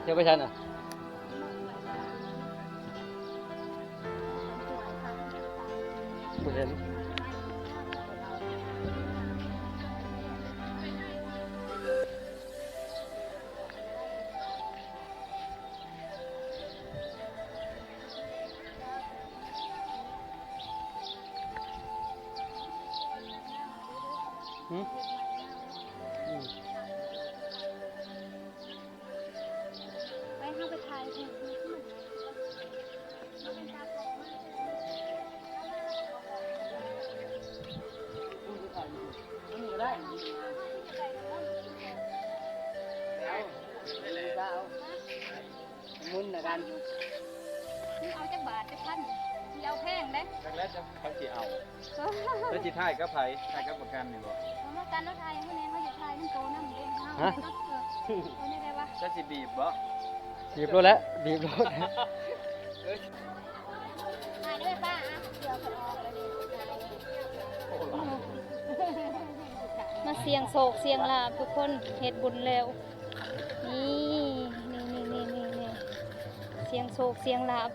ที่ยวไปชันอ่ะกูเห็นไปเข้าไปถ่ายเถอะได้มุนนะกัน นี่เอาจักบาทจักพันนี่เอาแพงเด้ แล้วจะเขาจีเอาแล้วจีถ่ายก็ไผถ่ายก็ประกันนี่บ่ เอามากันแล้วถ่ายเมื่อนี้เขาจะถ่ายมันโตน้ำเด้เอาไปก็เอาไม่ได้ปะ จะสิบีบบ่ บีบรถแล้วบีบรถ ถ่ายด้วยป้าอ่ะเดี๋ยวเขาออกแล้วนี่มาเสียงโศกเสียงลาบทุกคนเฮ็ดบุญแล้วนี่เสียงโศกเสียงลาบ